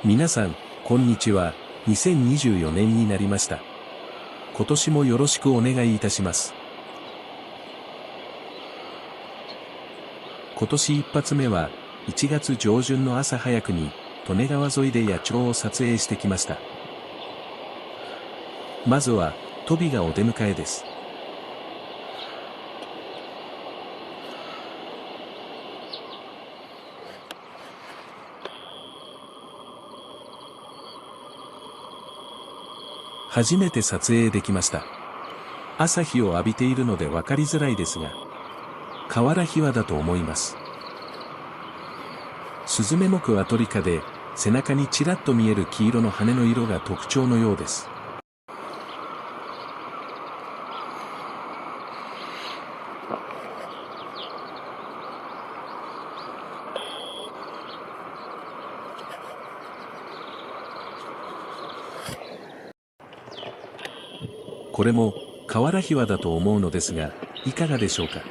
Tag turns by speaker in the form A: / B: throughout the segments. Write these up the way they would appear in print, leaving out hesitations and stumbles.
A: 皆さん、こんにちは。2024年になりました。今年もよろしくお願いいたします。今年一発目は、1月上旬の朝早くに、利根川沿いで野鳥を撮影してきました。まずは、トビがお出迎えです。初めて撮影できました。朝日を浴びているので分かりづらいですが、カワラヒワだと思います。スズメ目アトリカで、背中にちらっと見える黄色の羽の色が特徴のようです。これも、カワラヒワだと思うのですが、いかがでしょうか。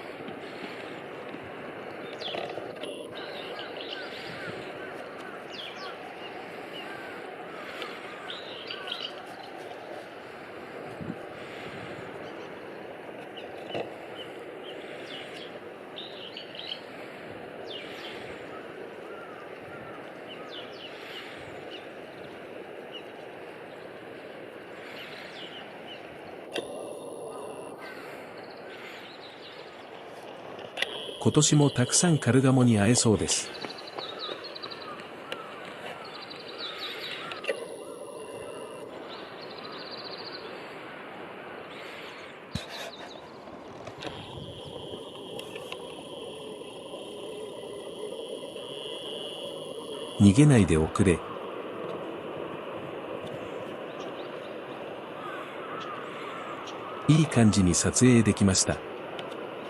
A: 今年もたくさんカルガモに会えそうです。逃げないでおくれ。いい感じに撮影できました。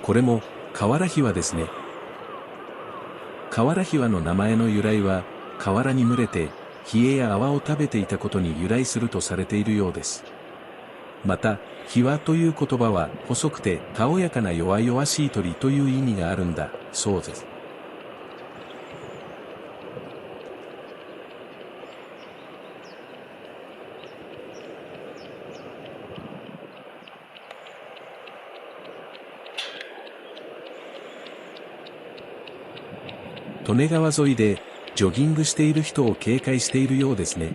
A: これも、カワラヒワですね。カワラヒワの名前の由来は、河原に群れて、ヒエや泡を食べていたことに由来するとされているようです。また、ヒワという言葉は、細くて、たおやかな弱々しい鳥という意味があるんだ、そうです。利根川沿いで、ジョギングしている人を警戒しているようですね。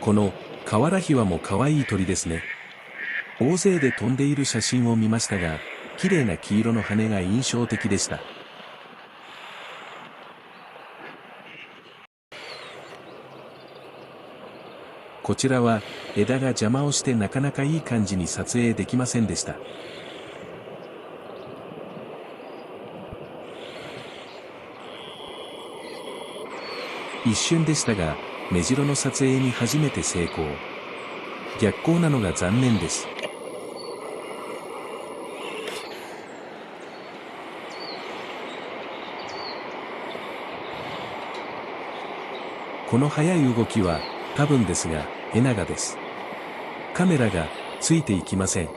A: この、カワラヒワも可愛い鳥ですね。大勢で飛んでいる写真を見ましたが、綺麗な黄色の羽が印象的でした。こちらは、枝が邪魔をしてなかなかいい感じに撮影できませんでした。一瞬でしたが、メジロの撮影に初めて成功。逆光なのが残念です。この速い動きは、多分ですが、エナガです。カメラが、ついていきません。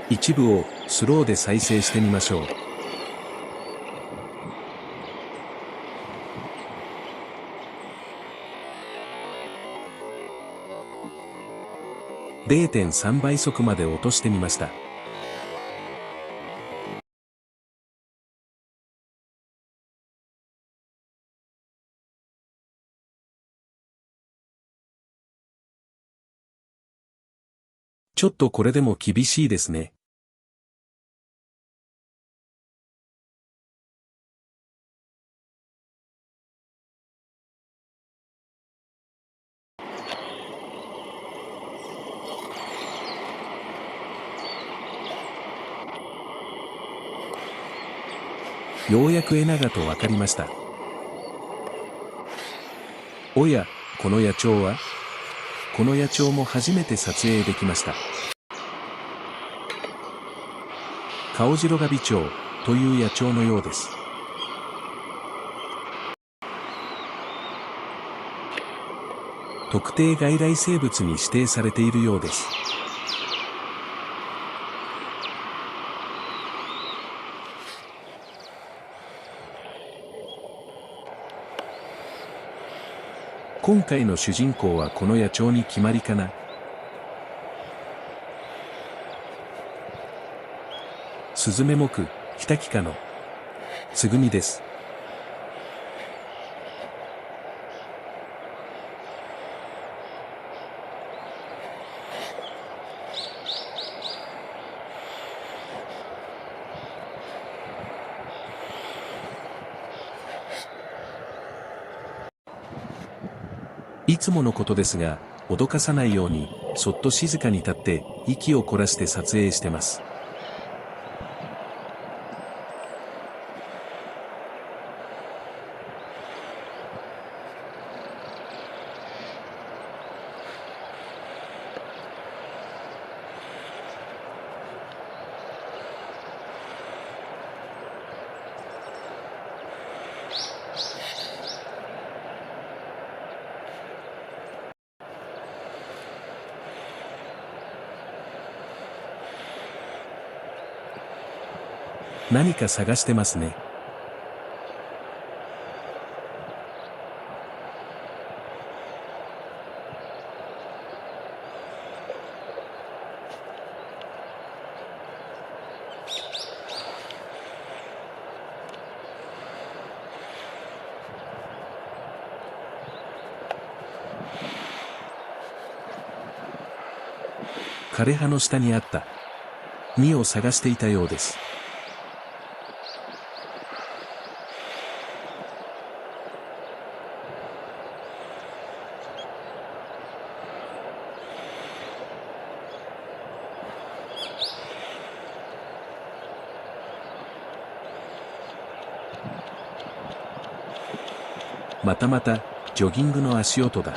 A: 一部をスローで再生してみましょう。0.3 倍速まで落としてみました。ちょっとこれでも厳しいですね。ようやくエナガと分かりました。おや、この野鳥は？この野鳥も初めて撮影できました。カオジロガビチョウという野鳥のようです。特定外来生物に指定されているようです。今回の主人公はこの野鳥に決まりかな。スズメ目、ヒタキ科のツグミです。いつものことですが、脅かさないように、そっと静かに立って、息を凝らして撮影してます。何か探してますね。枯葉の下にあった実を探していたようです。またまた、ジョギングの足音だ。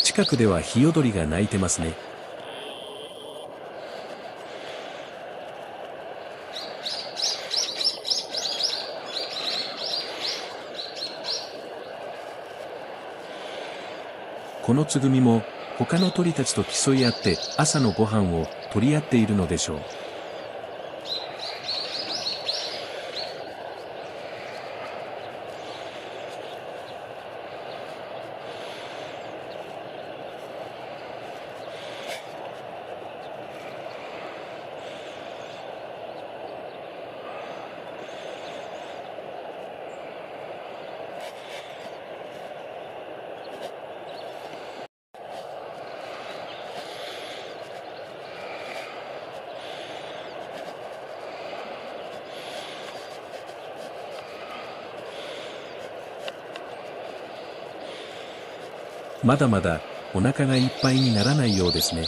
A: 近くではヒヨドリが鳴いてますね。このツグミも、他の鳥たちと競い合って朝のご飯を取り合っているのでしょう。まだまだお腹がいっぱいにならないようですね。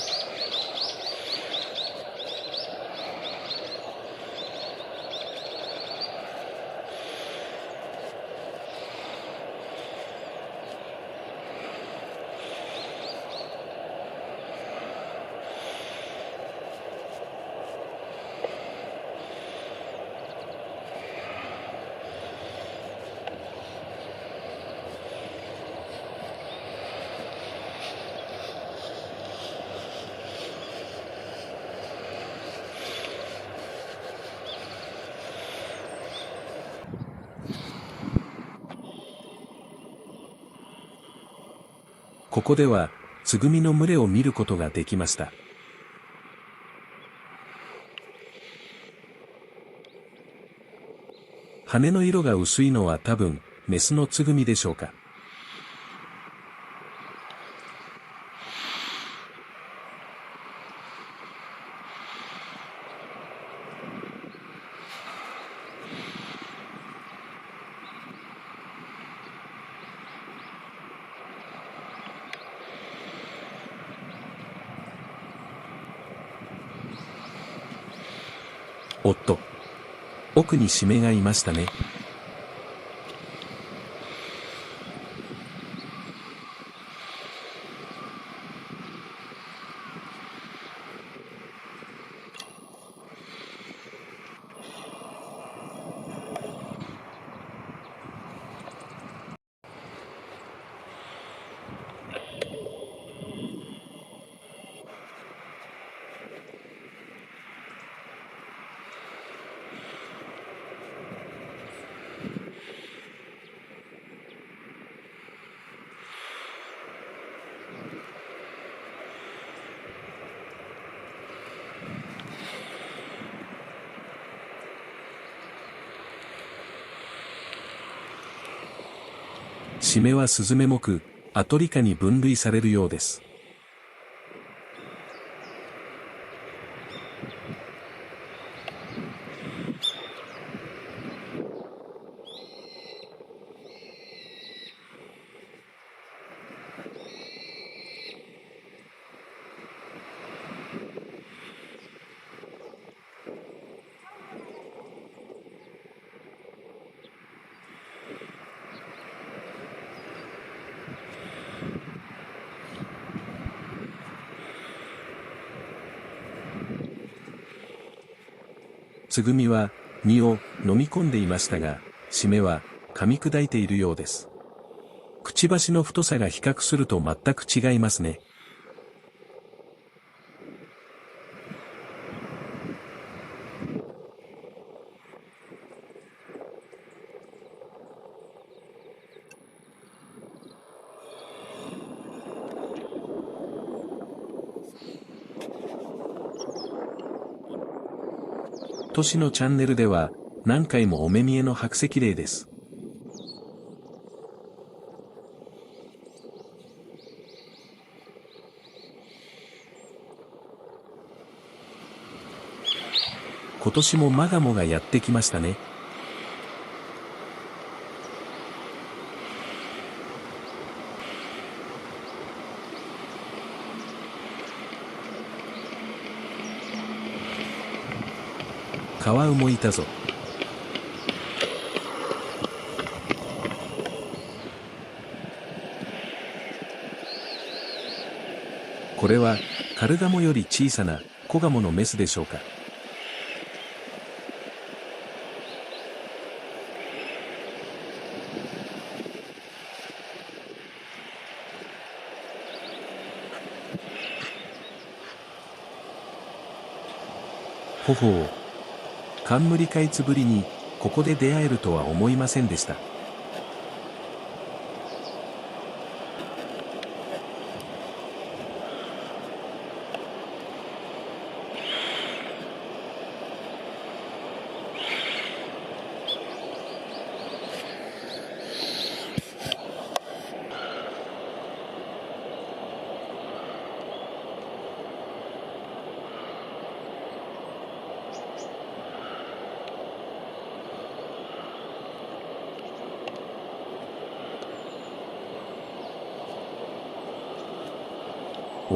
A: ここでは、ツグミの群れを見ることができました。羽の色が薄いのは多分、メスのツグミでしょうか。おっと。奥に締めがいましたね。締めはスズメ目、アトリ科に分類されるようです。つぐみは身を飲み込んでいましたが、締めは噛み砕いているようです。くちばしの太さが比較すると全く違いますね。都市のチャンネルでは何回もお目見えの白石霊です。今年もマガモがやってきましたね。カワウもいたぞ。これはカルガモより小さなコガモのメスでしょうか。ほほう。冠カイツぶりにここで出会えるとは思いませんでした。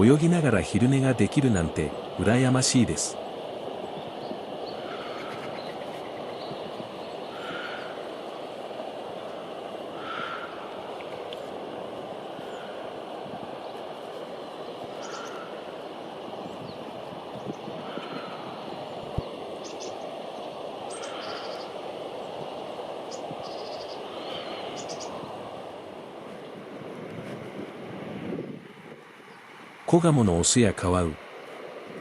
A: 泳ぎながら昼寝ができるなんて羨ましいです。コガモのオスやカワウ、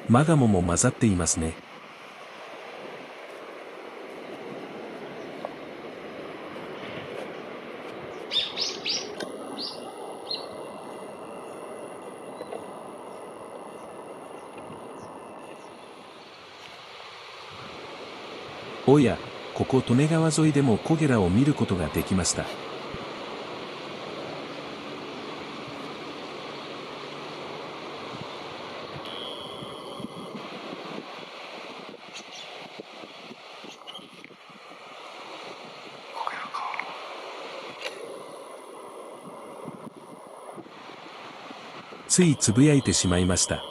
A: マガモも混ざっていますね。おや、ここ利根川沿いでもコゲラを見ることができました。ついつぶやいてしまいました。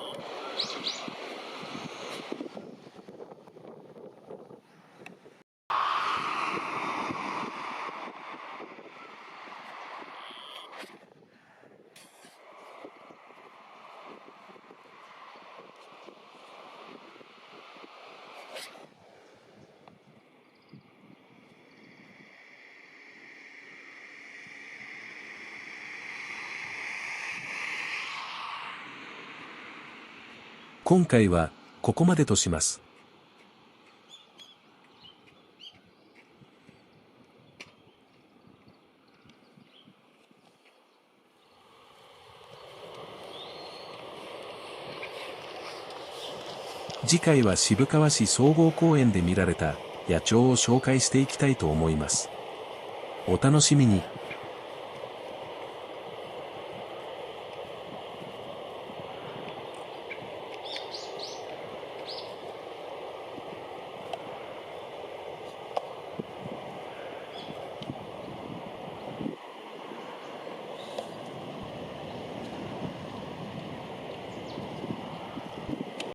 A: 今回は、ここまでとします。次回は渋川市総合公園で見られた野鳥を紹介していきたいと思います。お楽しみに。